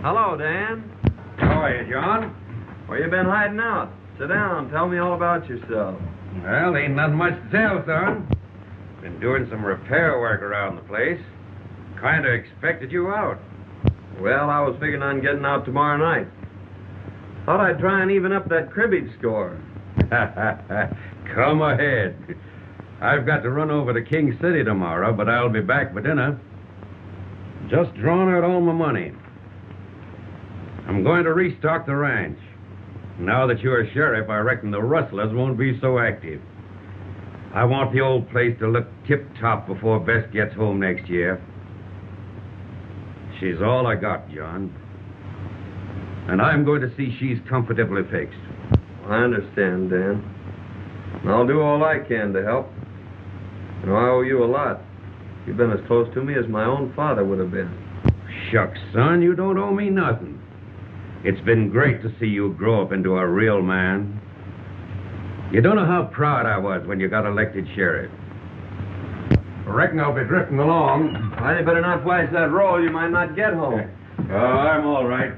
Hello, Dan. How are you, John? Where you been hiding out? Sit down. Tell me all about yourself. Well, ain't nothing much to tell, son. Been doing some repair work around the place. Kind of expected you out. Well, I was figuring on getting out tomorrow night. Thought I'd try and even up that cribbage score. Come ahead. I've got to run over to King City tomorrow, but I'll be back for dinner. Just drawn out all my money. I'm going to restock the ranch. Now that you're sheriff, I reckon the rustlers won't be so active. I want the old place to look tip-top before Bess gets home next year. She's all I got, John. And I'm going to see she's comfortably fixed. I understand, Dan. And I'll do all I can to help. You know, I owe you a lot. You've been as close to me as my own father would have been. Shucks, son, you don't owe me nothing. It's been great to see you grow up into a real man. You don't know how proud I was when you got elected sheriff. I reckon I'll be drifting along. Well, you better not flash that roll. You might not get home. Oh, I'm all right.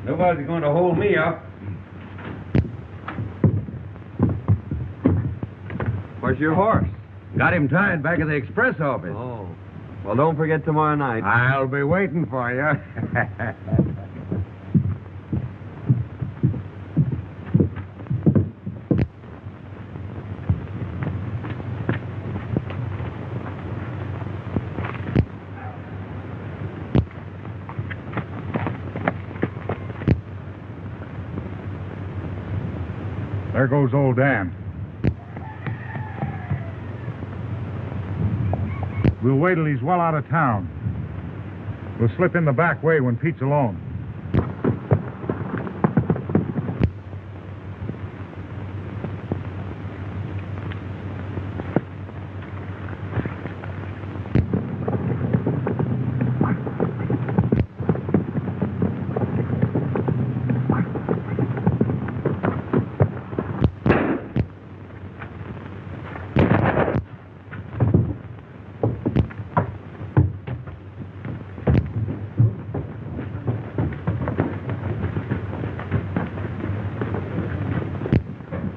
Nobody's going to hold me up. Where's your horse? Got him tied back at the express office. Oh. Well, don't forget tomorrow night. I'll be waiting for you. There goes old Dan. We'll wait till he's well out of town. We'll slip in the back way when Pete's alone.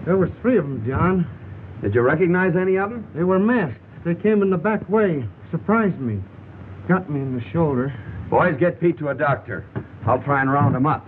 There was 3 of them, John. Did you recognize any of them? They were masked. They came in the back way. Surprised me. Got me in the shoulder. Boys, get Pete to a doctor. I'll try and round him up.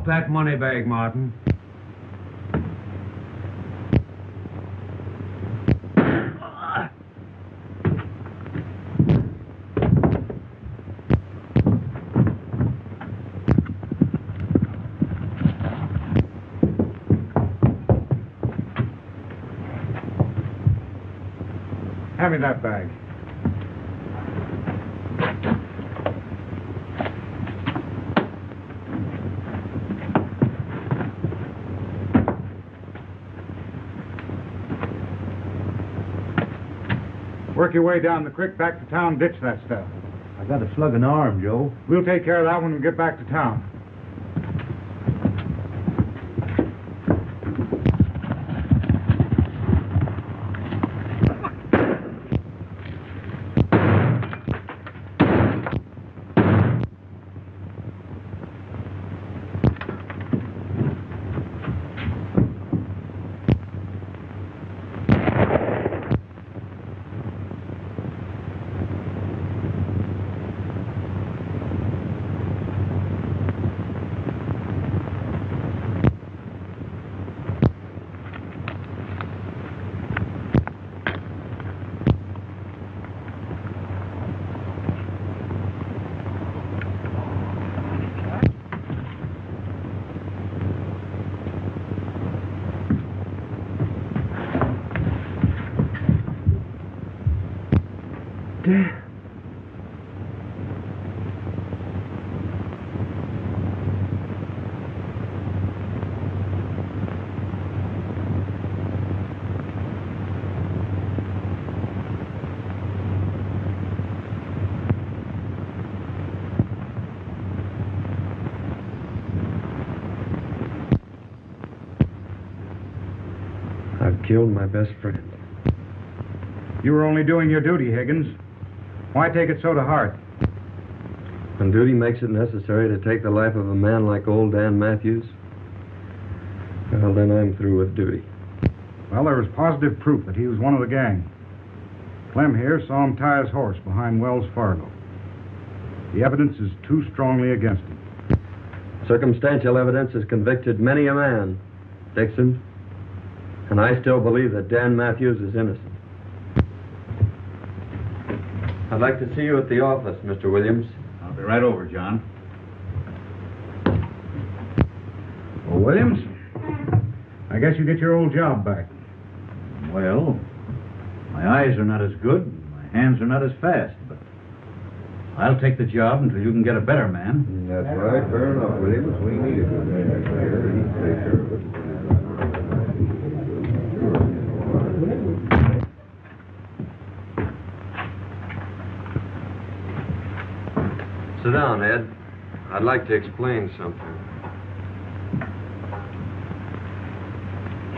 That money bag, Martin. Hand me that bag. Work your way down the creek back to town, ditch that stuff. I got a slug in the arm, Joe. We'll take care of that when we get back to town. I've killed my best friend. You were only doing your duty, Higgins. Why take it so to heart? When duty makes it necessary to take the life of a man like old Dan Matthews, well, then I'm through with duty. Well, there was positive proof that he was one of the gang. Clem here saw him tie his horse behind Wells Fargo. The evidence is too strongly against him. Circumstantial evidence has convicted many a man, Dixon, and I still believe that Dan Matthews is innocent. I'd like to see you at the office, Mr. Williams. I'll be right over, John. Well, Williams? I guess you get your old job back. Well, my eyes are not as good, my hands are not as fast, but I'll take the job until you can get a better man. That's right. Fair enough, Williams. We need a good man here. He'd take care of it. Sit down, Ed. I'd like to explain something.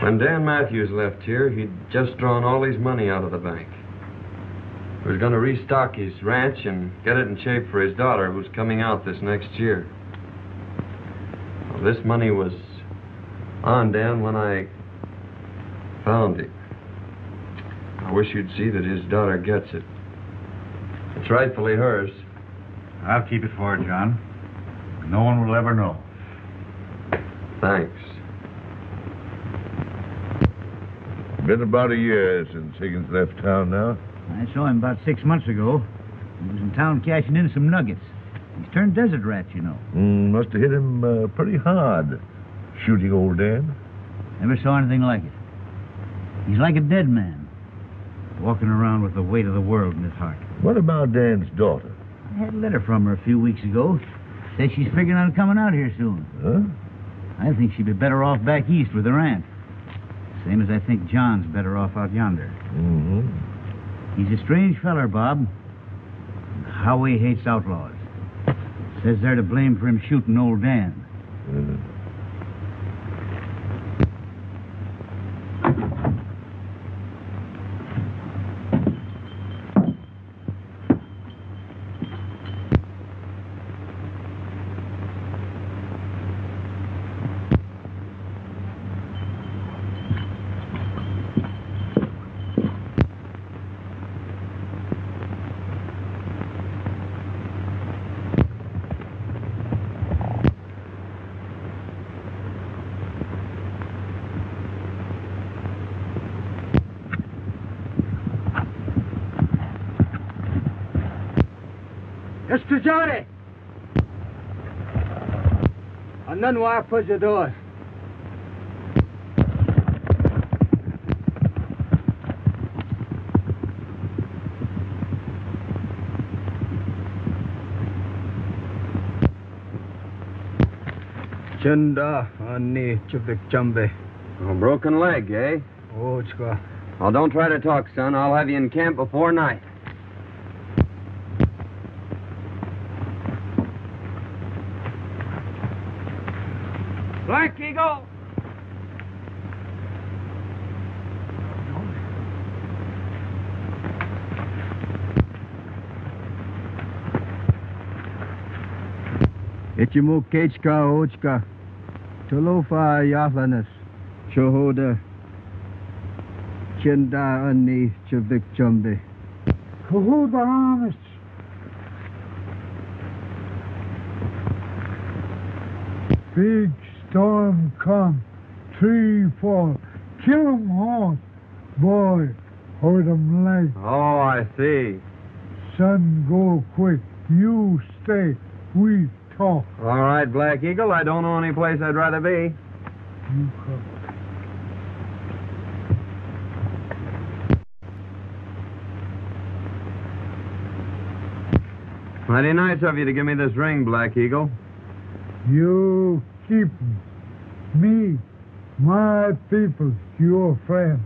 When Dan Matthews left here, he'd just drawn all his money out of the bank. He was going to restock his ranch and get it in shape for his daughter, who's coming out this next year. Well, this money was on Dan when I found it. I wish you'd see that his daughter gets it. It's rightfully hers. I'll keep it for her, John. No one will ever know. Thanks. Been about a year since Higgins left town now. I saw him about 6 months ago. He was in town cashing in some nuggets. He's turned desert rat, you know. Must have hit him pretty hard, shooting old Dan. Never saw anything like it. He's like a dead man, walking around with the weight of the world in his heart. What about Dan's daughter? I had a letter from her a few weeks ago. Says she's figuring on coming out here soon. Huh? I think she'd be better off back east with her aunt. Same as I think John's better off out yonder. Mm-hmm. He's a strange feller, Bob. How he hates outlaws. Says they're to blame for him shooting old Dan. Mr. Johnny! And then why put the door? Chanda ani chubik chambe. A broken leg, eh? Oh, chka. Well, don't try to talk, son. I'll have you in camp before night. Black Eagle! Echimukechka ochka. Tolofa yahlanas. Chohoda. Chenda ani chavik chumbe. Chohoda honest. Big storm come. Tree fall. Kill 'em all. Boy, hurt 'em leg. Oh, I see. Sun go quick. You stay. We talk. All right, Black Eagle. I don't know any place I'd rather be. You come. Mighty nice of you to give me this ring, Black Eagle. You keep me, my people, your friend.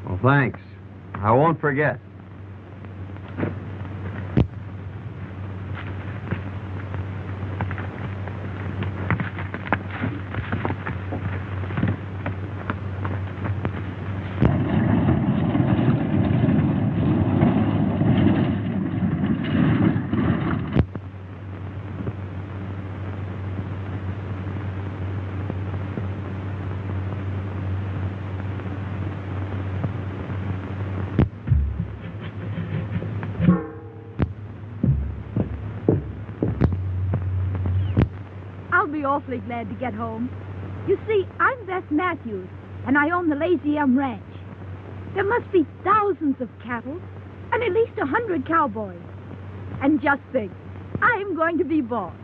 Well, thanks. I won't forget. I'll be awfully glad to get home. You see, I'm Bess Matthews, and I own the Lazy M Ranch. There must be thousands of cattle and at least 100 cowboys. And just think, I'm going to be boss.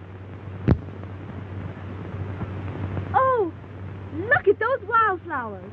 Oh, look at those wildflowers.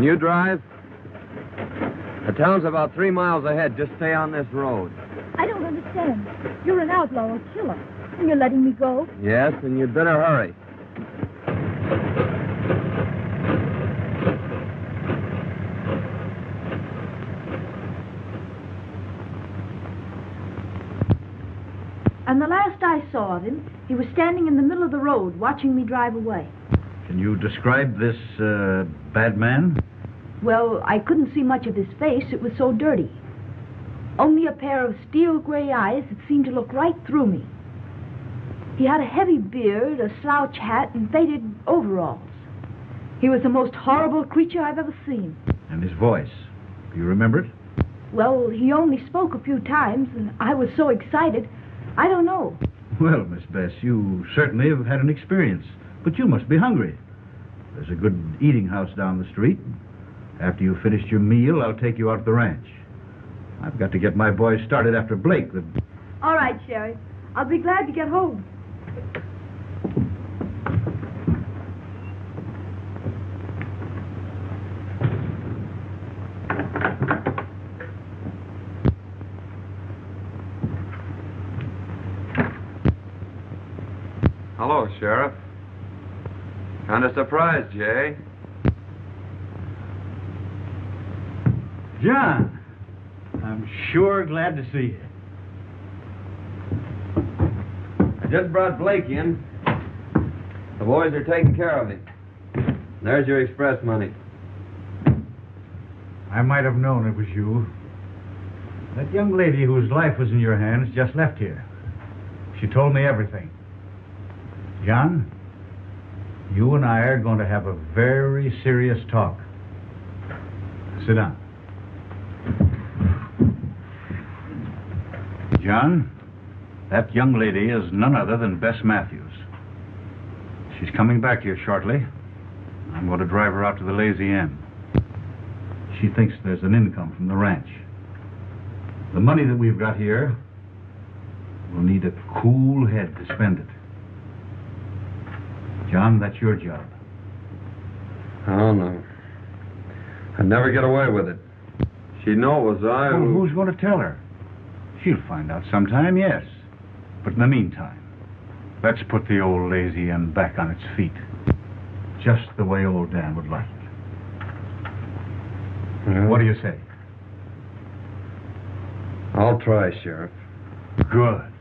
Can you drive? The town's about 3 miles ahead. Just stay on this road. I don't understand. You're an outlaw, a killer, and you're letting me go? Yes, and you'd better hurry. And the last I saw of him, he was standing in the middle of the road watching me drive away. Can you describe this bad man? Well, I couldn't see much of his face. It was so dirty. Only a pair of steel gray eyes that seemed to look right through me. He had a heavy beard, a slouch hat, and faded overalls. He was the most horrible creature I've ever seen. And his voice. Do you remember it? Well, he only spoke a few times, and I was so excited, I don't know. Well, Miss Bess, you certainly have had an experience. But you must be hungry. There's a good eating house down the street. After you've finished your meal, I'll take you out to the ranch. I've got to get my boys started after Blake. All right, Sheriff. I'll be glad to get home. Hello, Sheriff. Kind of surprised, Jay. John, I'm sure glad to see you. I just brought Blake in. The boys are taking care of him. There's your express money. I might have known it was you. That young lady whose life was in your hands just left here. She told me everything. John, you and I are going to have a very serious talk. Sit down. John, that young lady is none other than Bess Matthews. She's coming back here shortly. I'm going to drive her out to the Lazy M. She thinks there's an income from the ranch. The money that we've got here, we'll need a cool head to spend it. John, that's your job. Oh, no. I'd never get away with it. She'd know it was I Well, who... who's going to tell her? She'll find out sometime, yes. But in the meantime, let's put the old Lazy M back on its feet. Just the way old Dan would like it. Yeah. What do you say? I'll try, Sheriff. Good.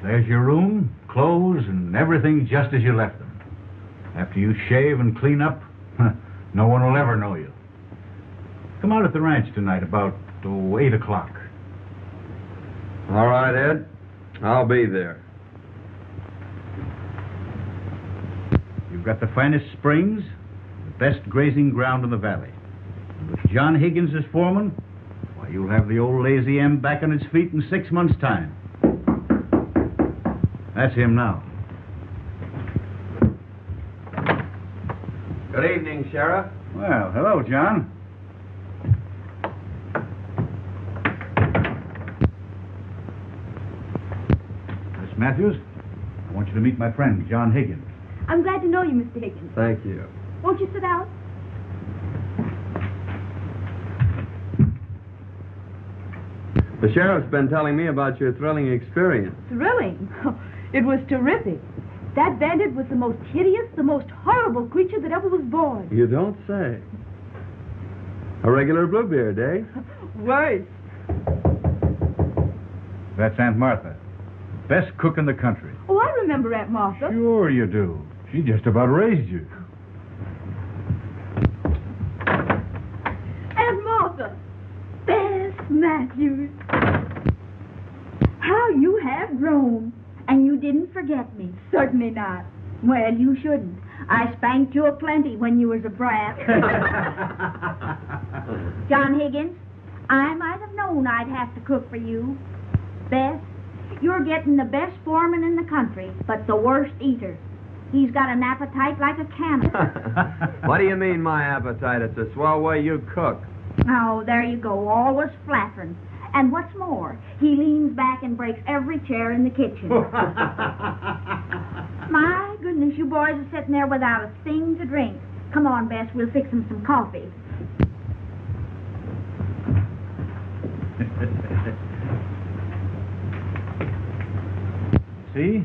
There's your room, clothes, and everything just as you left them. After you shave and clean up, no one will ever know you. Come out at the ranch tonight about 8 o'clock. All right, Ed. I'll be there. You've got the finest springs, the best grazing ground in the valley. And with John Higgins as foreman, why, you'll have the old Lazy M back on its feet in 6 months' time. That's him now. Good evening, Sheriff. Well, hello, John. Miss Matthews, I want you to meet my friend, John Higgins. I'm glad to know you, Mr. Higgins. Thank you. Won't you sit down? The sheriff's been telling me about your thrilling experience. Thrilling. It was terrific. That bandit was the most hideous, the most horrible creature that ever was born. You don't say. A regular Bluebeard, eh? Worse. That's Aunt Martha, best cook in the country. Oh, I remember Aunt Martha. Sure you do. She just about raised you. Aunt Martha. Bess Matthews. How you have grown. And you didn't forget me. Certainly not. Well, you shouldn't. I spanked you aplenty when you was a brat. John Higgins, I might have known I'd have to cook for you. Bess, you're getting the best foreman in the country, but the worst eater. He's got an appetite like a cannon. What do you mean, my appetite? It's a swell way you cook. Oh, there you go, always flattering. And what's more, he leans back and breaks every chair in the kitchen. My goodness, you boys are sitting there without a thing to drink. Come on, Bess, we'll fix him some coffee. See?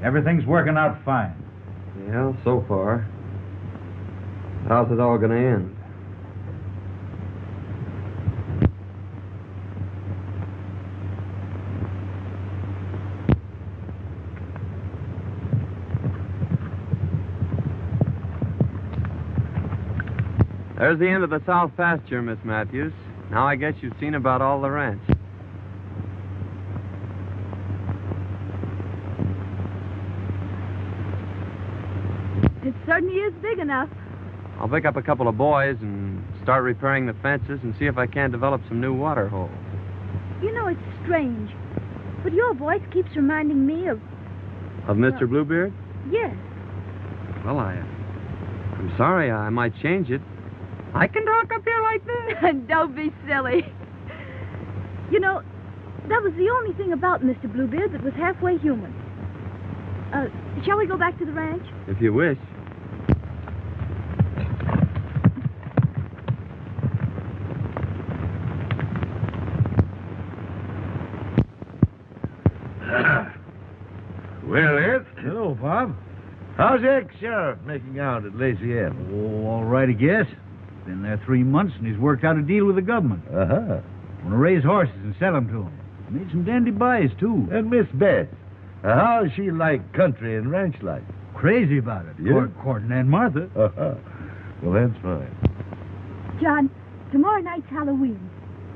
Everything's working out fine. Yeah, so far. How's it all going to end? There's the end of the south pasture, Miss Matthews. Now I guess you've seen about all the ranch. It certainly is big enough. I'll pick up a couple of boys and start repairing the fences and see if I can't develop some new water holes. You know, it's strange, but your voice keeps reminding me of... Of Mr. Bluebeard? Yes. Well, I'm sorry. I might change it. I can talk up here like this. Don't be silly. You know, that was the only thing about Mr. Bluebeard that was halfway human. Shall we go back to the ranch? If you wish. Well, Ed, Hello, Bob. how's the ex-sheriff making out at Lazy M? Oh, all right, I guess. Been there 3 months, and he's worked out a deal with the government. Uh-huh. Want to raise horses and sell them to him. Made some dandy buys, too. And Miss Beth, how's she like country and ranch life? Crazy about it. Yeah? Courting Aunt Martha. Uh-huh. Well, that's fine. John, tomorrow night's Halloween.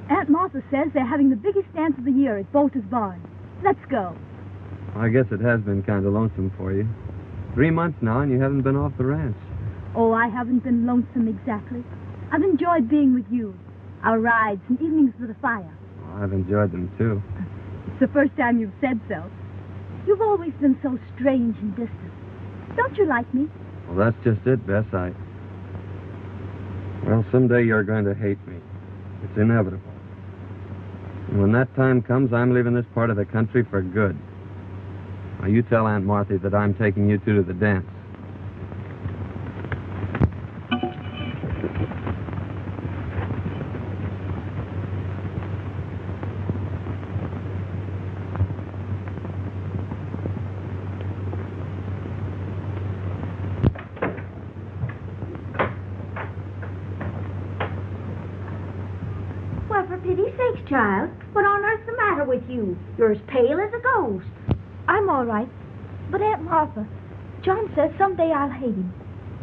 Aunt Martha says they're having the biggest dance of the year at Bolter's Barn. Let's go. I guess it has been kind of lonesome for you. 3 months now, and you haven't been off the ranch. Oh, I haven't been lonesome exactly. I've enjoyed being with you. Our rides and evenings with the fire. Well, I've enjoyed them, too. It's the first time you've said so. You've always been so strange and distant. Don't you like me? Well, that's just it, Bess. Well, someday you're going to hate me. It's inevitable. And when that time comes, I'm leaving this part of the country for good. Now, you tell Aunt Martha that I'm taking you two to the dance. Well, for pity's sakes, child, what on earth's the matter with you? You're as pale as a ghost. I'm all right. But Aunt Martha, John says someday I'll hate him.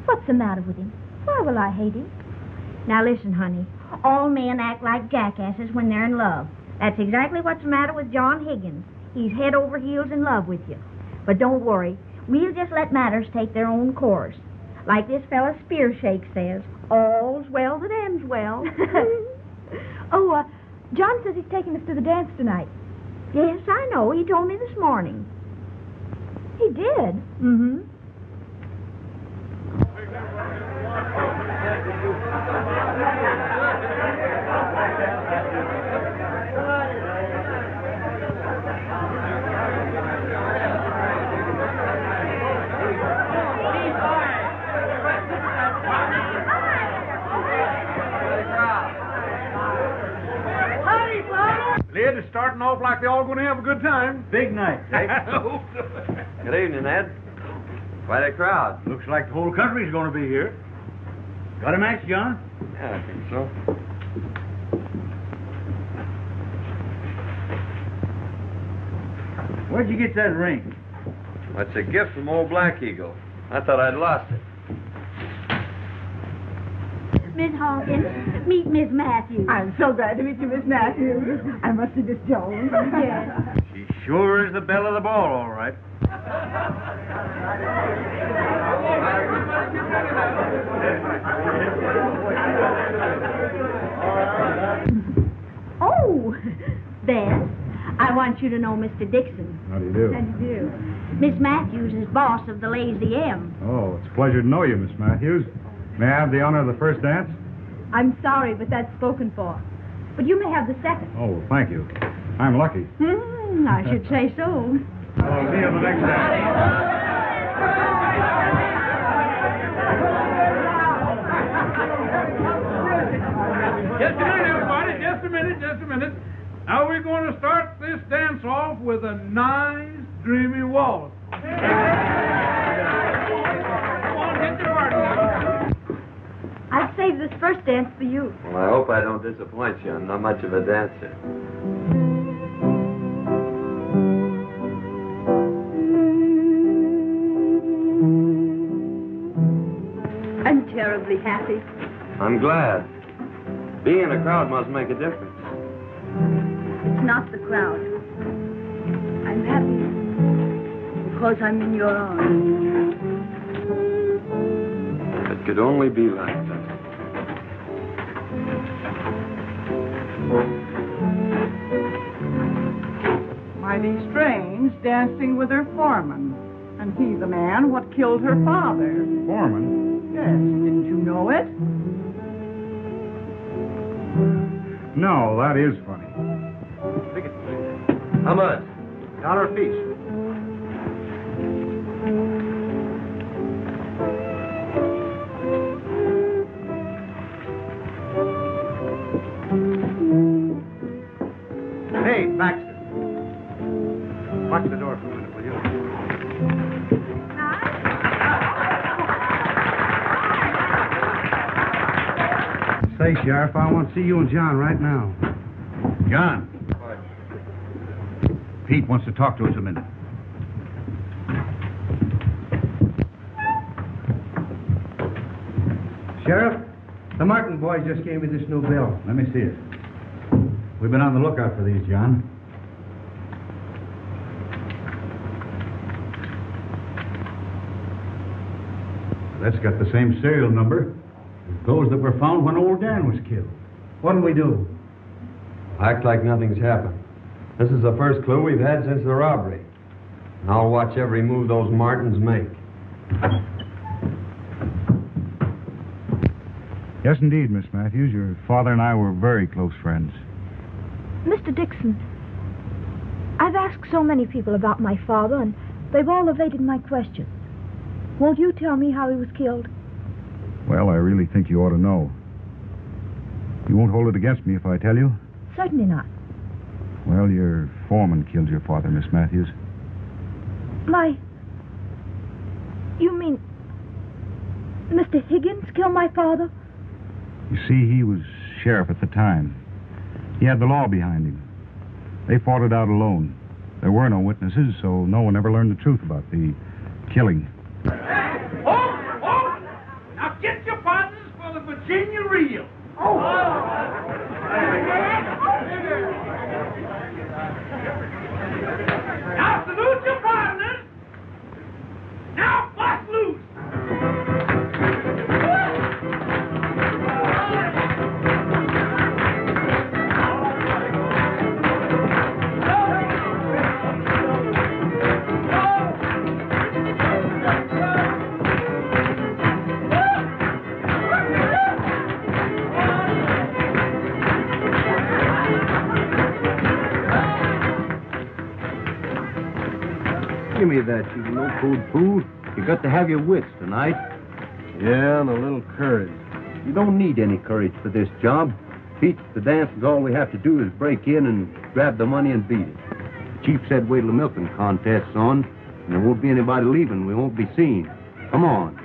What's the matter with him? Why will I hate him? Now listen, honey. All men act like jackasses when they're in love. That's exactly what's the matter with John Higgins. He's head over heels in love with you. But don't worry. We'll just let matters take their own course. Like this fella Spearshake says, all's well that ends well. John says he's taking us to the dance tonight. Yes, I know. He told me this morning. He did? Mm-hmm. Ed is starting off like they're all going to have a good time. Big night, Jake. Good evening, Ed. Quite a crowd. Looks like the whole country's going to be here. Got a match, John? Yeah, I think so. Where'd you get that ring? That's a gift from old Black Eagle. I thought I'd lost it. Miss Hawkins, meet Miss Matthews. I'm so glad to meet you, Miss Matthews. I must be Miss Jones. Yes. She sure is the belle of the ball, all right. Oh, Bess, I want you to know Mr. Dixon. How do you do? How do you do? Miss Matthews is boss of the Lazy M. Oh, it's a pleasure to know you, Miss Matthews. May I have the honor of the first dance? I'm sorry, but that's spoken for. But you may have the second. Oh, well, thank you. I'm lucky. I should say so. I'll see you the next dance. Now we're going to start this dance off with a nice, dreamy waltz. Come on, hit the party now. I've saved this first dance for you. Well, I hope I don't disappoint you. I'm not much of a dancer. I'm terribly happy. I'm glad. Being in a crowd must make a difference. It's not the crowd. I'm happy because I'm in your arms. It could only be like that. Mighty strange, dancing with her foreman. And he the man what killed her father. Foreman? Yes, didn't you know it? No, that is funny. How much? $1 apiece. Hey, Baxter. Watch the door for a minute, will you? Say, Sheriff, I want to see you and John right now. John. Pete wants to talk to us a minute. Sheriff, the Martin boys just gave me this new bill. Let me see it. We've been on the lookout for these, John. That's got the same serial number as those that were found when old Dan was killed. What'll we do? Act like nothing's happened. This is the first clue we've had since the robbery. And I'll watch every move those Martins make. Yes, indeed, Miss Matthews. Your father and I were very close friends. Mr. Dixon, I've asked so many people about my father, and they've all evaded my questions. Won't you tell me how he was killed? Well, I really think you ought to know. You won't hold it against me if I tell you? Certainly not. Well, your foreman killed your father, Miss Matthews. You mean Mr. Higgins killed my father? You see, he was sheriff at the time. He had the law behind him. They fought it out alone. There were no witnesses, so no one ever learned the truth about the killing. Now get your partners for the Virginia reel. Now salute your partners. Now bust loose. Give me that, you no-code fool. You got to have your wits tonight. Yeah, and a little courage. You don't need any courage for this job. Pete, the dance is all we have to do is break in and grab the money and beat it. The chief said wait till the milking contest's on, and there won't be anybody leaving. We won't be seen. Come on.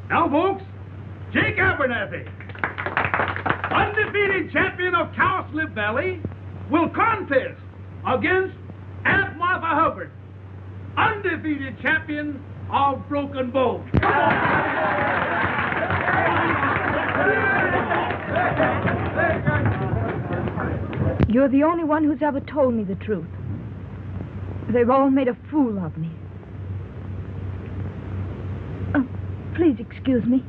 Now, folks, Jake Abernathy, undefeated champion of Cowslip Valley, will contest against Aunt Martha Hubbard, undefeated champion of Broken Bow. You're the only one who's ever told me the truth. They've all made a fool of me. Please excuse me.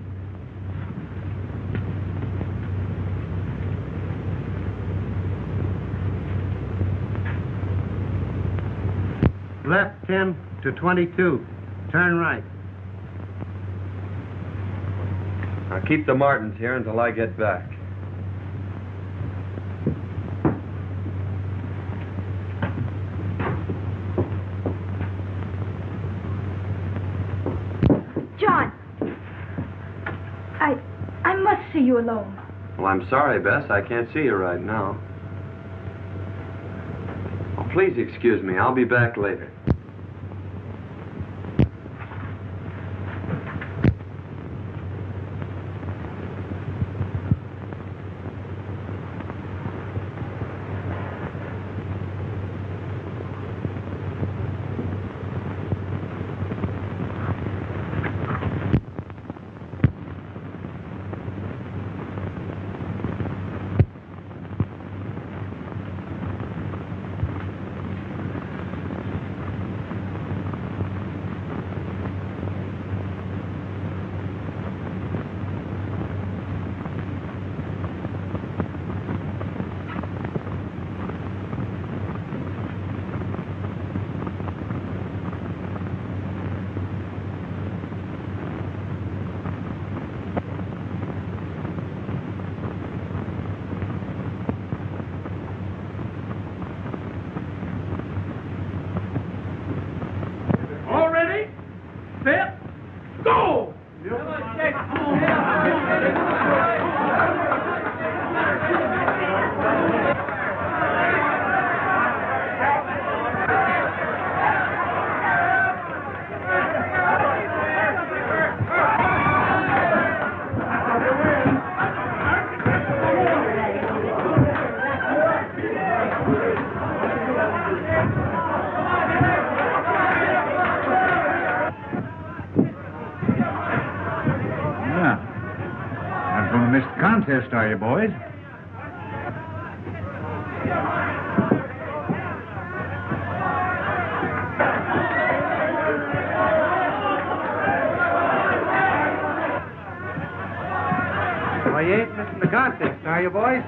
Left 10 to 22. Turn right. Now keep the Martins here until I get back. John! I must see you alone. Well, I'm sorry, Bess. I can't see you right now. Oh, please excuse me. I'll be back later. Contest, are you, boys? Well, you ain't missing the contest, are you, boys?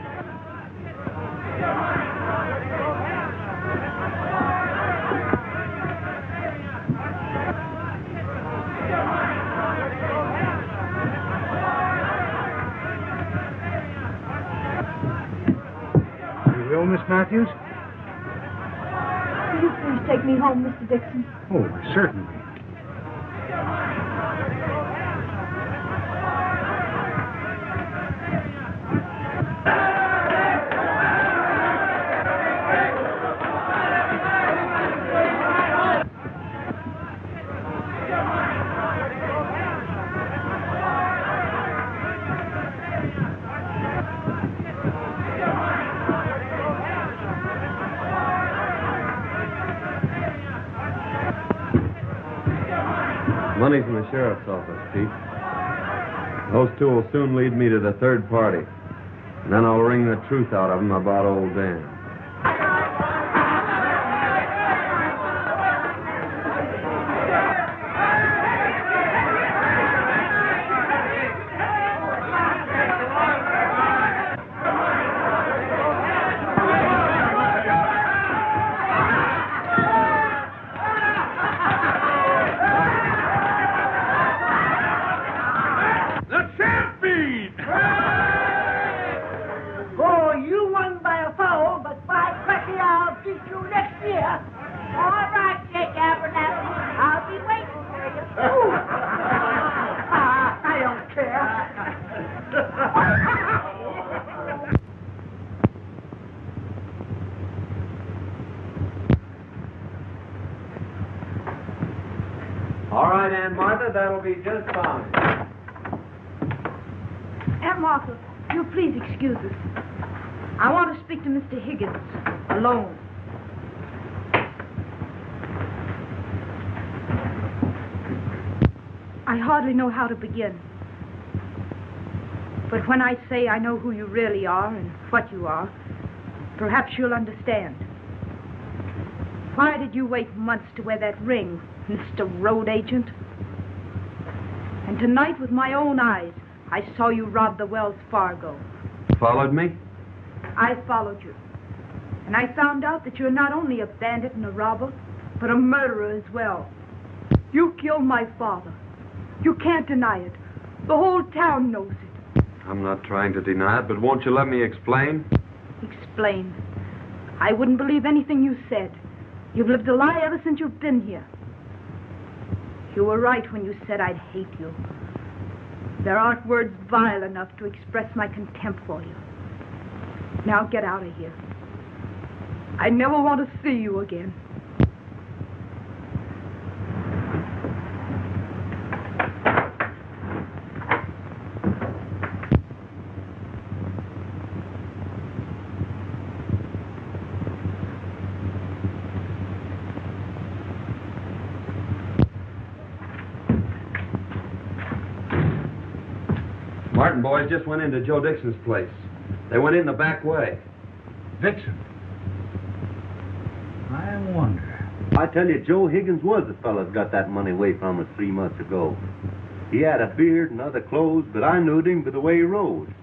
Miss Matthews? Will you please take me home, Mr. Dixon? Oh, certainly. Money's in the sheriff's office, Pete. Those two will soon lead me to the third party. And then I'll wring the truth out of them about old Dan. All right, Aunt Martha, that'll be just fine. Aunt Martha, you'll please excuse us. I want to speak to Mr. Higgins alone. I hardly know how to begin. But when I say I know who you really are and what you are, perhaps you'll understand. Why did you wait months to wear that ring, Mr. Road Agent? And tonight, with my own eyes, I saw you rob the Wells Fargo. Followed me? I followed you. And I found out that you're not only a bandit and a robber, but a murderer as well. You killed my father. You can't deny it. The whole town knows it. I'm not trying to deny it, but won't you let me explain? Explain. I wouldn't believe anything you said. You've lived a lie ever since you've been here. You were right when you said I'd hate you. There aren't words vile enough to express my contempt for you. Now get out of here. I never want to see you again. Martin boys just went into Joe Dixon's place. They went in the back way. Dixon? I wonder. I tell you, Joe Higgins was the fellow that got that money away from us 3 months ago. He had a beard and other clothes, but I knew him by the way he rode.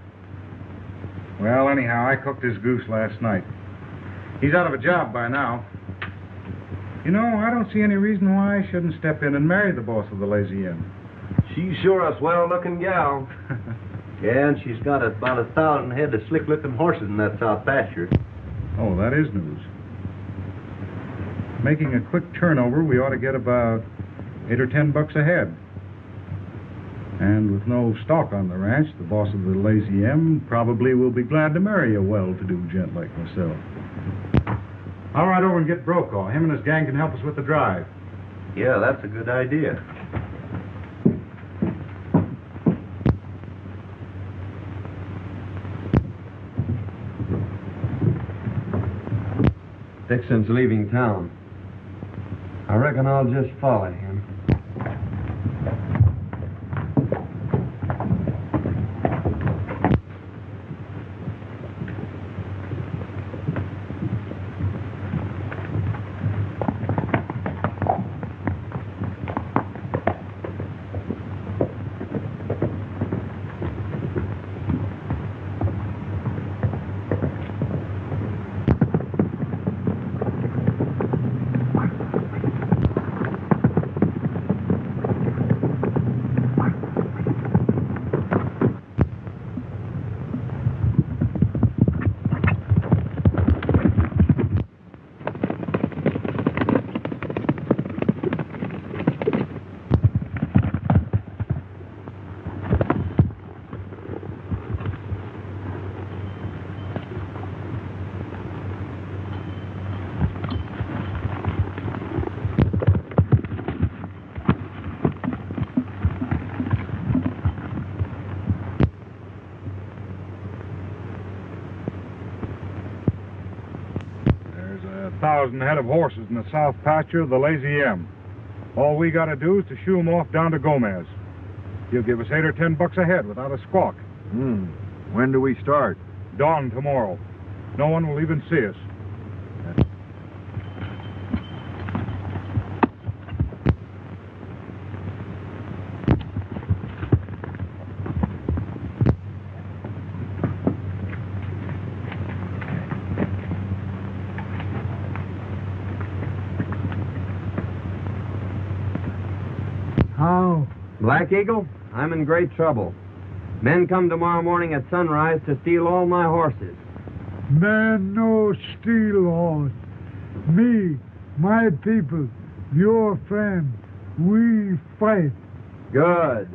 Well, anyhow, I cooked his goose last night. He's out of a job by now. You know, I don't see any reason why I shouldn't step in and marry the boss of the Lazy Inn. She's sure a swell-looking gal. Yeah, and she's got about 1,000 head of slick-looking horses in that south pasture. Oh, that is news. Making a quick turnover, we ought to get about $8 or $10 a head. And with no stock on the ranch, the boss of the Lazy M probably will be glad to marry a well-to-do gent like myself. I'll ride over and get Brokaw. Him and his gang can help us with the drive. Yeah, that's a good idea. Dixon's leaving town. I reckon I'll just follow him. There's 1,000 head of horses in the south pasture of the Lazy M. All we got to do is to shoo 'em off down to Gomez. He'll give us $8 or $10 a head without a squawk. When do we start? Dawn tomorrow. No one will even see us. How? Black Eagle, I'm in great trouble. Men come tomorrow morning at sunrise to steal all my horses. Man no steal horse. Me, my people, your friend, we fight. Good.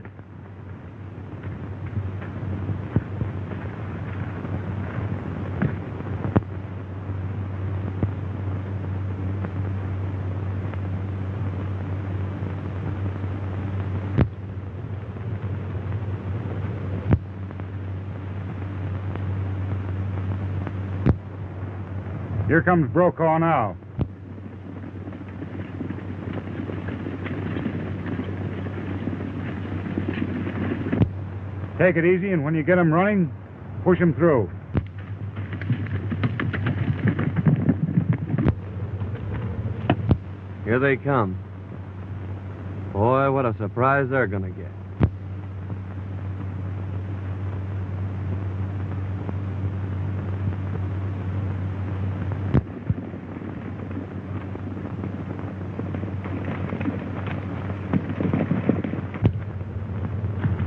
Here comes Brokaw now. Take it easy, and when you get him running, push him through. Here they come. Boy, what a surprise they're gonna get.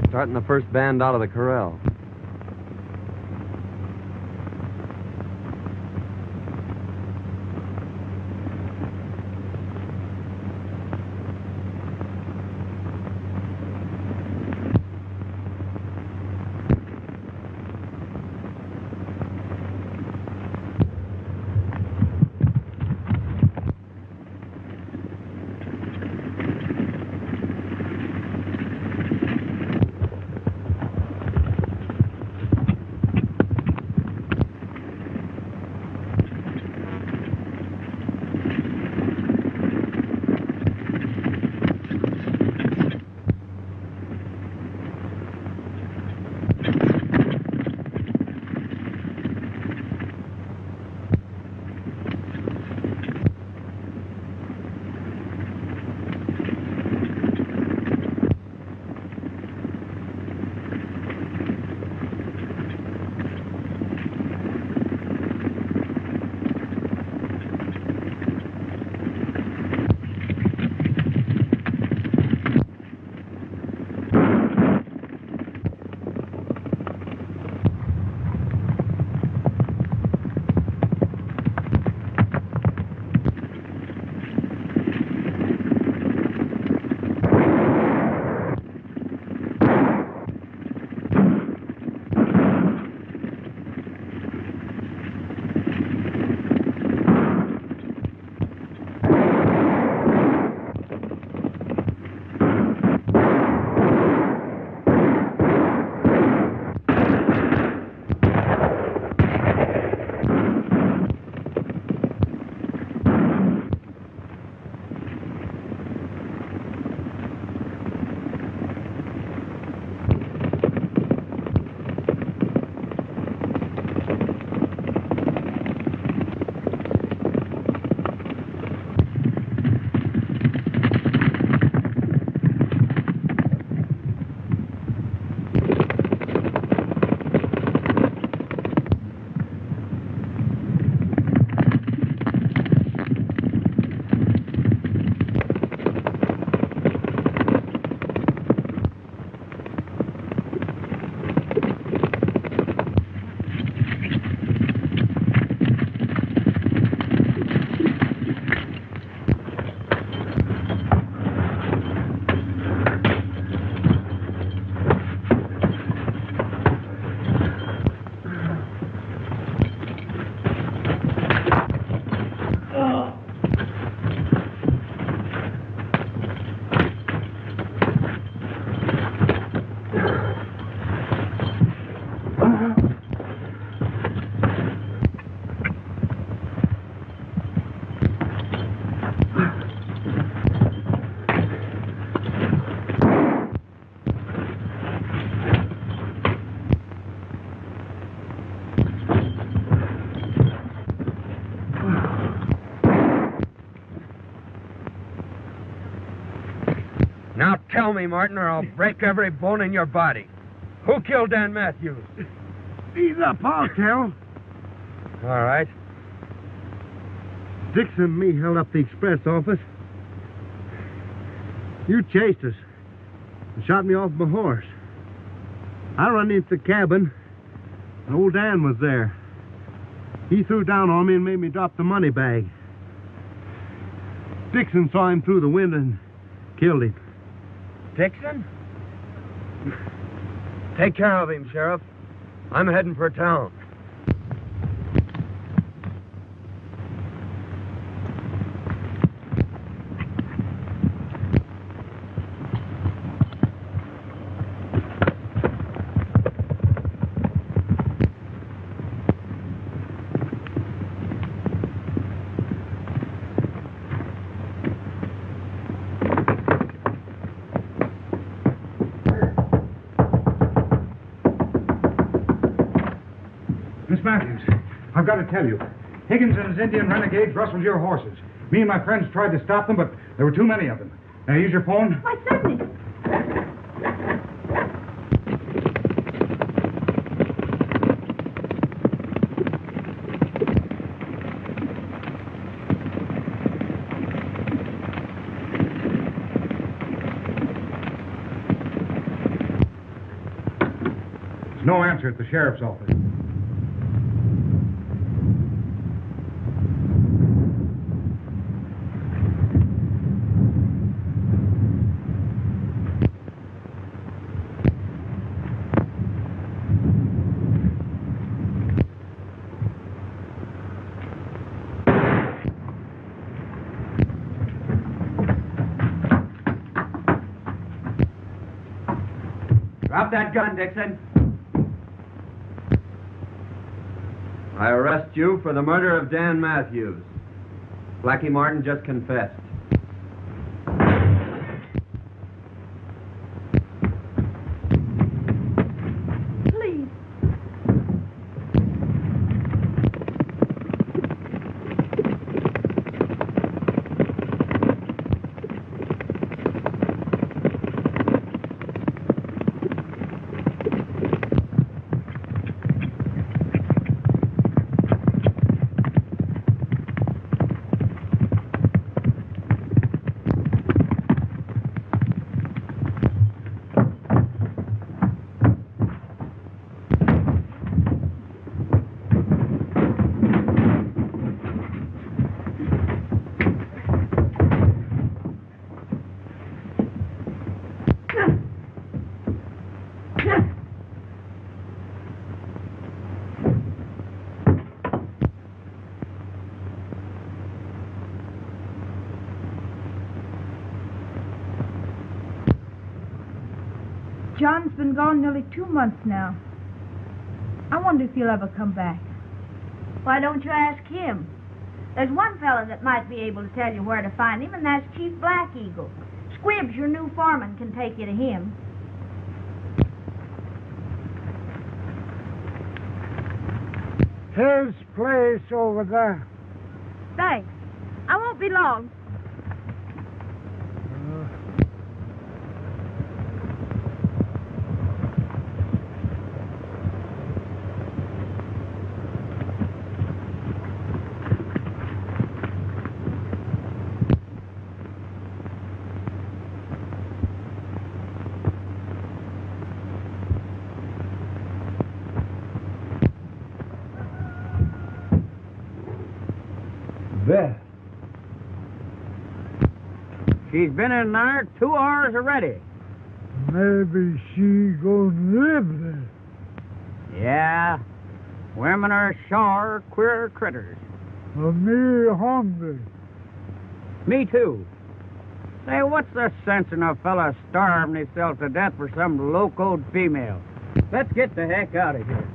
Starting the first band out of the corral. Now tell me, Martin, or I'll break every bone in your body. Who killed Dan Matthews? Ease up, I'll tell. All right. Dixon and me held up the express office. You chased us and shot me off my horse. I run into the cabin, and old Dan was there. He threw down on me and made me drop the money bag. Dixon saw him through the window and killed him. Dixon? Take care of him, Sheriff. I'm heading for town. Miss Matthews, I've got to tell you. Higgins and his Indian renegades rustled your horses. Me and my friends tried to stop them, but there were too many of them. Now, use your phone. Why, certainly. There's no answer at the sheriff's office. Drop that gun, Dixon. I arrest you for the murder of Dan Matthews. Blackie Martin just confessed. Please. John's been gone nearly 2 months now. I wonder if he'll ever come back. Why don't you ask him? There's one fella that might be able to tell you where to find him, and that's Chief Black Eagle. Squibbs, your new foreman, can take you to him. His place over there. Thanks. I won't be long. Beth. She's been in there 2 hours already. Maybe she gonna live there. Yeah. Women are sure queer critters. Me hungry. Me too. Say, what's the sense in a fella starving himself to death for some locoed female? Let's get the heck out of here.